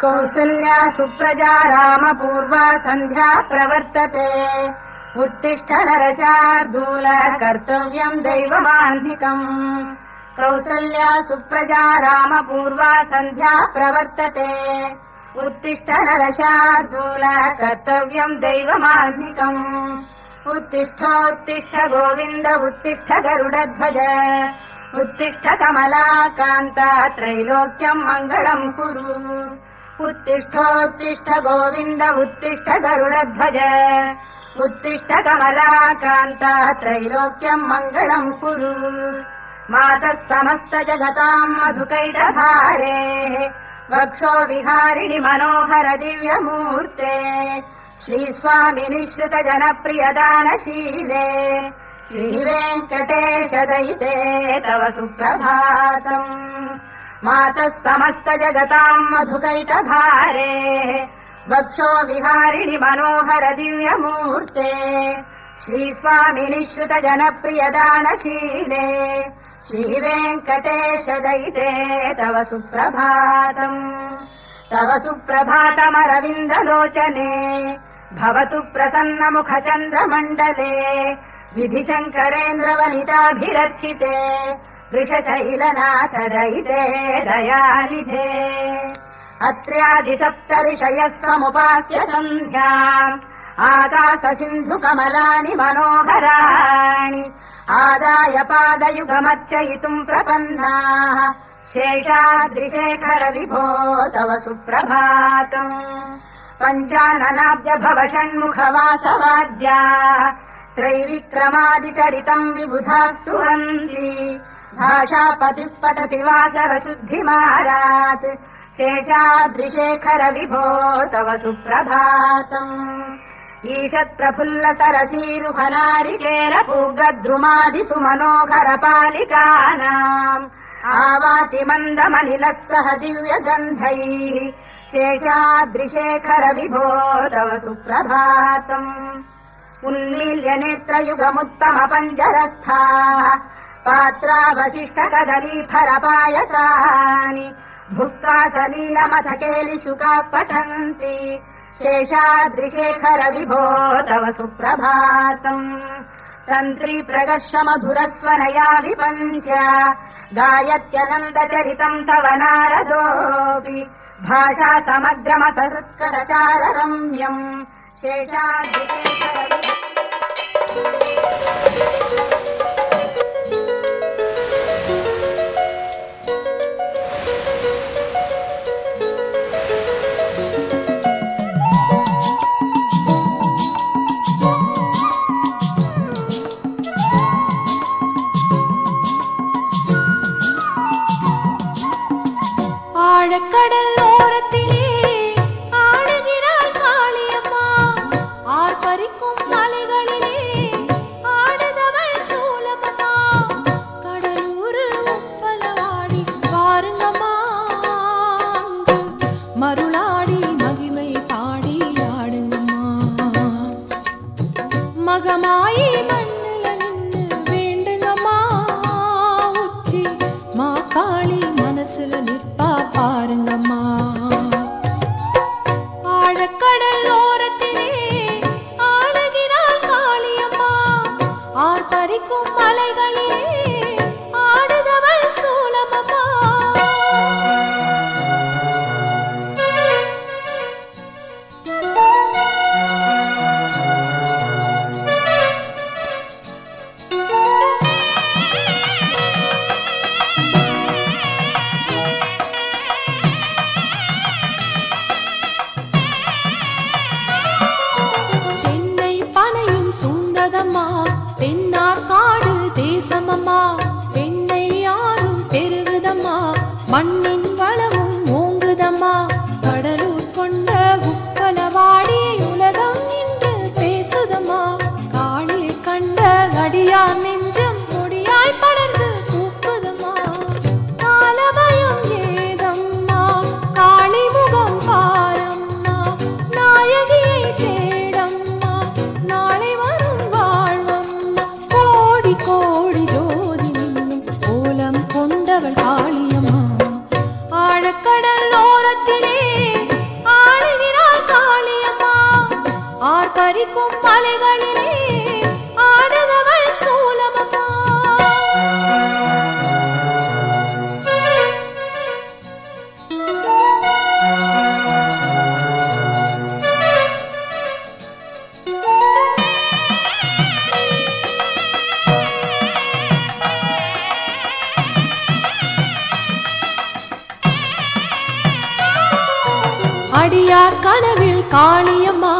कौसल्या सुप्रजा रामपूर्वा सन्ध्या प्रवर्तते उत्तिष्ठ नरशार्दूल कर्तव्यम् दैवमाह्निकम्। कौसल्या सुप्रजा रामपूर्वा सन्ध्या प्रवर्तते उत्तिष्ठ नरशार्दूल कर्तव्यम् दैवमाह्निकम्। उत्तिष्ठोत्तिष्ठ गोविन्द उत्तिष्ठ गरुडध्वज उत्तिष्ठ कमलाकान्ता त्रैलोक्यम् मङ्गलम् कुरु। उत्तिष्ठोत्तिष्ठ गोविन्द उत्तिष्ठ गरुडध्वज उत्तिष्ठ कमलाकान्ता त्रैलोक्यम् मङ्गलम् कुरु। मातः समस्त जगताम् मधुकैटभारे वक्षो विहारिणि मनोहर दिव्यमूर्ते श्रीस्वामि निःश्रित जनप्रियदानशीले श्रीवेङ्कटेश दयिते तव सुप्रभातम्। मातः समस्त जगताम् मधुकैटभारे वक्षो विहारिणि मनोहर दिव्यमूर्ते श्रीस्वामि निःश्रित जनप्रियदानशीले श्रीवेङ्कटेश दयिते तव सुप्रभातम्। तव सुप्रभातमरविन्दलोचने भवतु प्रसन्नमुखचन्द्रमण्डले विधिशङ्करेन्द्रवनिताभिरर्चिते वृषशैलनाथदयिते दयानिधे अत्र्यादिसप्तऋषयः समुपास्य सन्ध्याम् आकाशसिन्धुकमलानि मनोहराणि आदाय पादयुगमर्चयितुम् प्रपन्नाः शेषाद्रिशेखर विभो तव सुप्रभातम् पञ्चाननाब्ज भव षण्मुखवासवाद्याः त्रैविक्रमादिचरितम् विबुधास्तुवन्ति भाषापतिः पठति वासरशुद्धिमारात् शेषाद्रिशेखर विभो तव सुप्रभातम् ईषत्प्रफुल्ल सरसीरुहनारिकेर पूगद्रुमादिषु मनोहर पालिकानाम् आवाति मन्दमनिलः सह दिव्यगन्धैः शेषाद्रिशेखर विभो तव सुप्रभातम् उन्मील्य नेत्रयुगमुत्तम पञ्जरस्थाः पात्रावशिष्ट कदलीफलपायसानि भुक्त्वा सलीलमथ केलिशुकाः पठन्ति शेषाद्रिशेखर विभो तव सुप्रभातम् तन्त्री प्रगर्ष मधुरस्वनया विपञ्च गायत्यनन्दचरितम् तव नारदोऽपि भाषा समग्रमसहृत्करचार रम्यम् शेषाद्रिशेखर ஆழக்கடல் ஓரத்திலே ஆடுகிறாள் காளியம்மா ஆர்ப்பரிக்கும் மலைகளிலே ஆடுதவள் சூலமம்மா கடலூரு உப்பலவாடி பாருங்கம்மா அங்கு மருளாடி மகிமை பாடி ஆடுங்கம்மா மகமாயி மண்ணுல நின்னு வேண்டுங்கம்மா உச்சி மா காளி மனசுல நிற்பா பாருங்கம்மா ஆழக்கடல் ஓரத்திலே ஆடுகிறாள் காளியம்மா ஆர்ப்பரிக்கும் மலைகளிலே ஆடுதவள் சூலமம்மா சூழ்ந்ததம்மா தென்னார் காடு தேசமம்மா பெண்ணை யாரும் பெருகுதம்மா மண்ணின் வளமும் ஓங்குதம்மா கடலூர் கொண்ட உப்பலவாடி உலகம் இன்று பேசுதம்மா காளியை கண்ட அடியார் நெஞ்சம் கொடியாய் படர்ந்து பூக்குதம்மா காலபயம் ஏதம்மா காளி முகம் பாரம்மா நாயகியை தேடம்மா நாளை வரும் வாழ்வம்மா கோடி கோடி ஜோதி நின்னும் கோலம் கொண்டவள் காளியம்மா ஆழக்கடல் ஓரத்திலே ஆடுகிறாள் காளியம்மா ஆர்ப்பரிக்கும் மலைகளிலே ஆடுதவள் சூலமம்மா அடியார் கனவில் காளியம்மா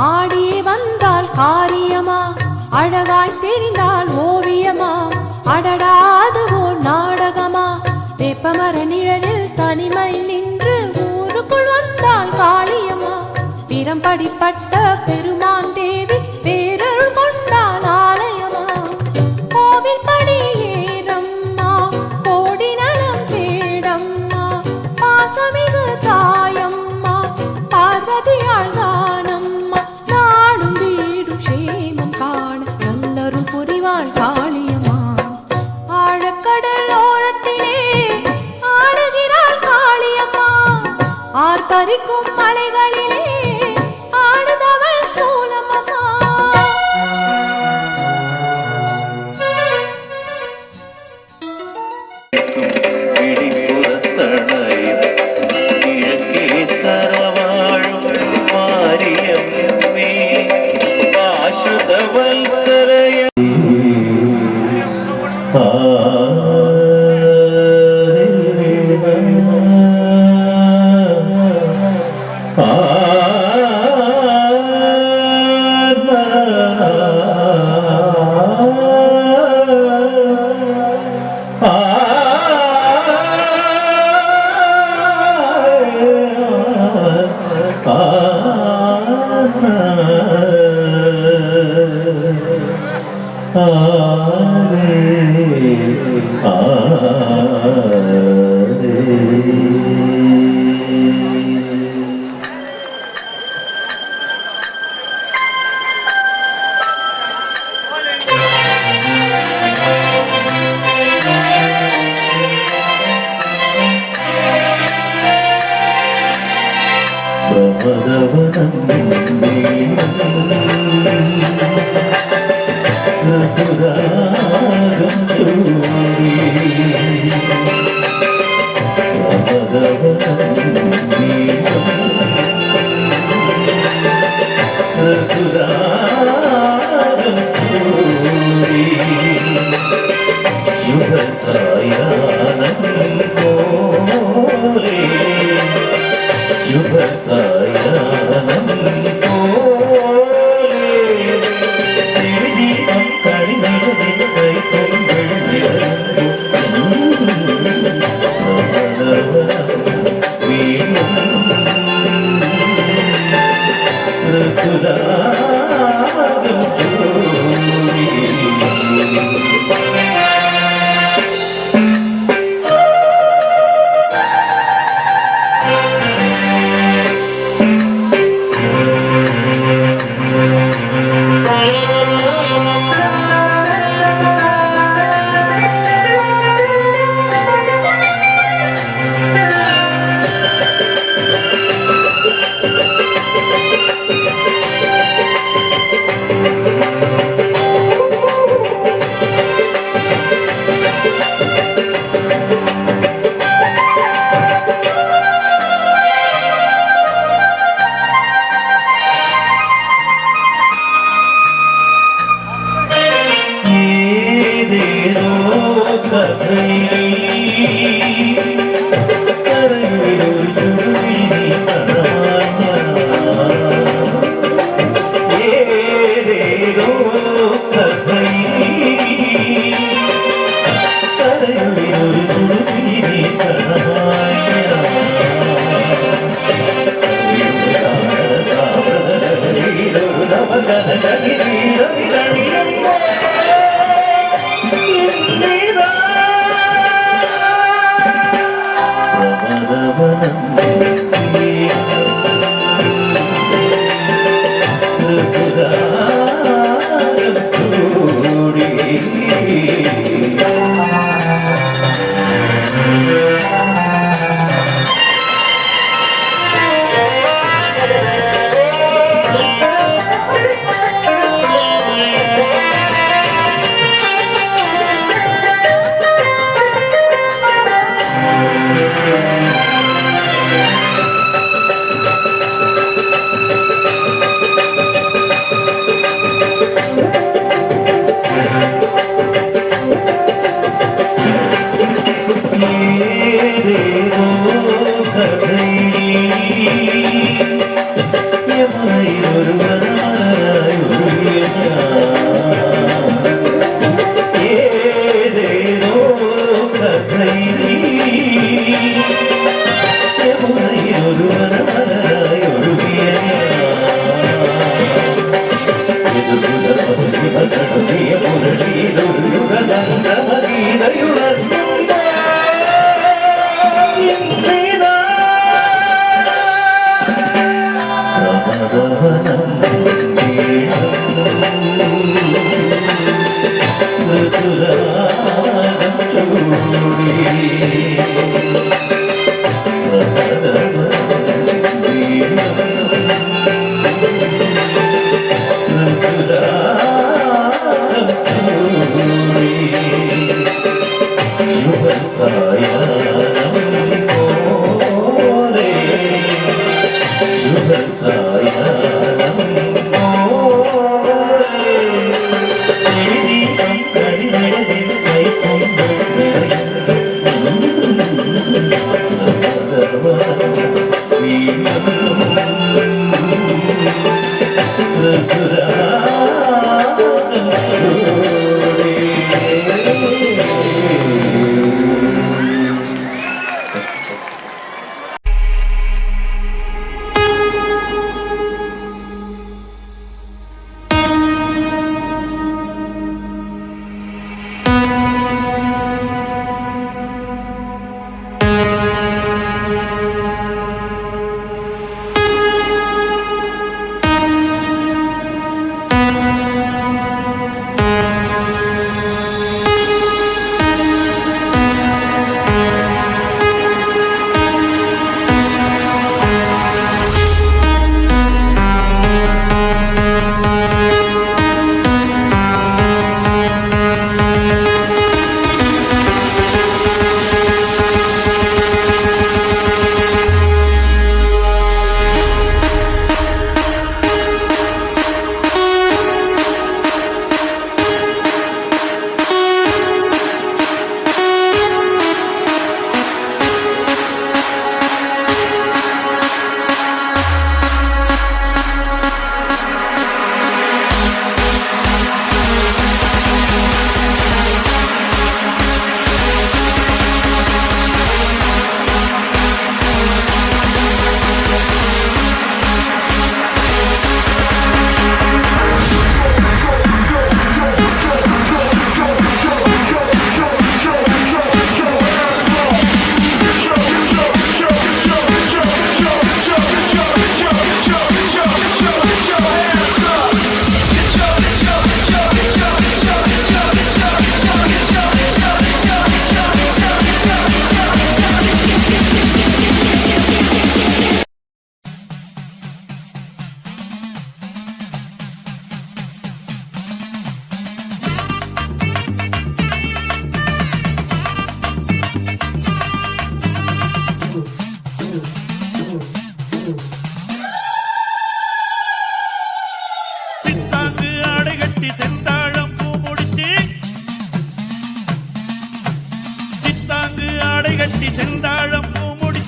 ஆடியே வந்தால் காரியமா அழகாய் தெரிந்தால் ஓவியமா அடடா அதுவோ நாடகமா வேப்பமர நிழலில் தனிமை நின்று ஊருக்குள் வந்தால் காளியம்மா பிரம்படிப்பட்ட பெருமான் தேவி பேரருள் கொண்டால் ஆலயமா கோவில் படி ஏறம்மா கோடி நலம் தேடம்மா பாசமிகு தாயம்மா பார்வதியாள் தானம்மா நாடும் வீடும் சேமம் காண நல்லரும் புரிவாள் காளியம்மா ஆழக்கடல் ஓரத்திலே ஆடுகிறாள் காளியம்மா ஆர்ப்பரிக்கும் மலைகளிலே ஆடுதவள்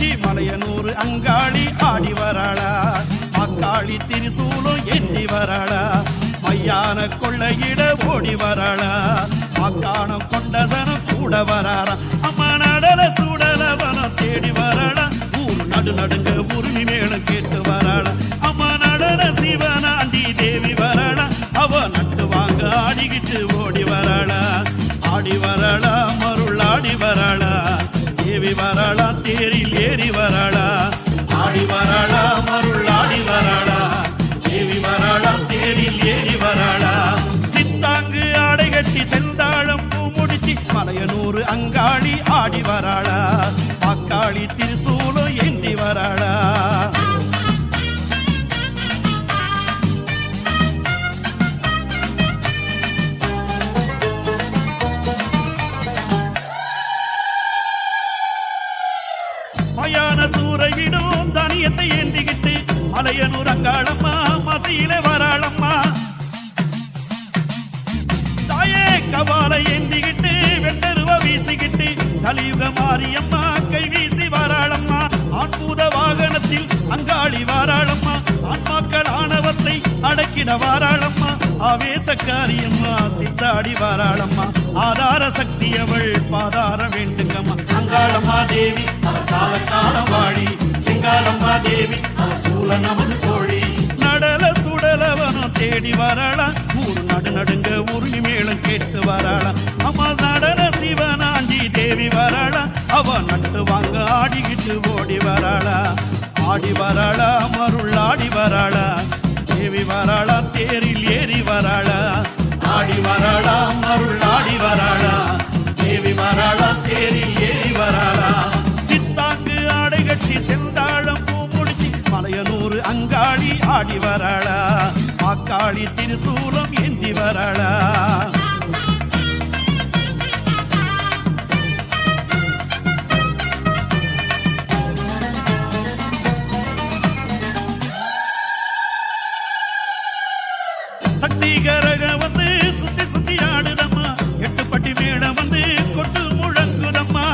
முடிச்சு மலையனூர் அங்காளி ஆடி வராளா மக்காளி திரிசூலம் ஏந்தி வராளா மையான கொள்ளையிட ஓடி வராளா மக்கானம் கொண்டதனம் கூட வராரா அம்மா நடல சூடலவனம் தேடி வராளா ஊர் நடுங்க உரிமை மேலும் கேட்டு வராளா அம்மா நடன சிவனாண்டி தேவி வராளா அவ நட்டு வாங்க ஆடிக்கிட்டு ஓடி வராளா ஆடி வராளா மருள் ஆடி வராளா தேவி வராளா தேரில் ஏறி வராளா ஆடி வராளா மருள் ஆடி வராளா தேவி வராளா தேரில் ஏறி வராளா சித்தாங்கு ஆடை கட்டி செந்தாழம் பூ முடிச்சு மலையனூர் அங்காளி ஆடி வராளா மக்காளி திரிசூலம் ஏந்தி வராளா மயான சூறையிடும் தனியத்தை ஏந்திக்கிட்டு மலையனூர் அங்காளம்மா மதியில வராளம்மா தாயே கவாலை ஏந்திக்கிட்டு வெண்டருவ வீசிக்கிட்டு கலியுக மாரியம்மா கை வீசி வராளம்மா ஆண்பூத வாகனத்தில் அங்காளி வாராளம்மா ஆன்மாக்கள் ஆணவத்தை அடக்கிட வாராளம்மா ஆவேசக்காரியம்மா சித்தாடி வாராளம்மா ஆதார சக்தி அவள் பாதார வேண்டுங்கம்மா அங்காளம்மா தேவி கால காலம் வாழி சிங்காளம்மா தேவி சூழ நமது தோழி நடல சுடலவனம் தேடி வராளா ஊர் நடுங்க உருளி மேளம் கேட்டு வராளா அம்மா நடன சிவனாண்டி தேவி வராளா அவ நட்டு வாங்க ஆடிக்கிட்டு ஓடி வராளா ஆடி வராளா மருள் ஆடி வராளா தேவி வராளா தேரில் ஏறி வராளா ஆடி வராளா மருள் ஆடி வராளா தேவி வராளா தேரில் ஏறி வராளா சித்தாங்கு ஆடை கட்டி செந்தாழம் பூ முடிச்சு மலையனூர் அங்காளி ஆடி வராளா மக்காளி திரிசூலம் ஏந்தி வராளா சக்தி கரக வந்து சுத்தி சுத்தி ஆடுதம்மா எட்டுப்பட்டி மேடம் வந்து கொட்டு முழங்குதம்மா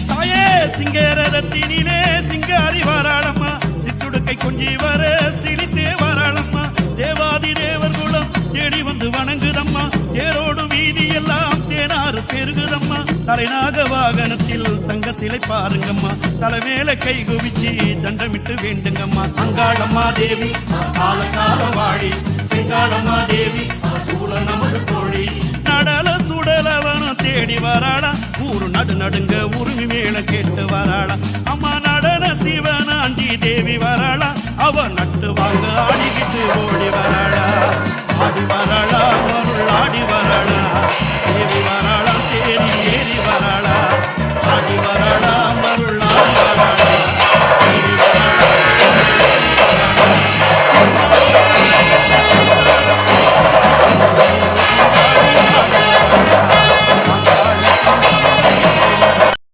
தாயே சிங்கரத்தினிலே சிங்காரி வாராளம்மா சிற்றுடுக்கை கொஞ்சி வர சிலித்தே வாராளம்மா தேவாதி தேவர் குலம் தேடி வந்து வணங்குதம்மா தேரோடு வீதி எல்லாம் தேனாறு பெருகுதம்மா தலைநாக வாகனத்தில் தங்க சிலை பாருங்கம்மா தலைமேல கை குவிச்சு தண்டமிட்டு வேண்டுங்கம்மா அங்காளம்மா தேவி கால கால வாழி சிங்காளம்மா தேவி சூழ நமது தோழி நடல சுடலவனம் தேடி வராளா ஊரு நடுங்க உரிமை மேல கேட்டு வராளா அம்மா நடன சிவனாண்டி தேவி வராளா அவ நட்டு வாங்க ஆடிக்கிட்டு ஓடி வராளா ஆடி வராளா மருள் ஆடி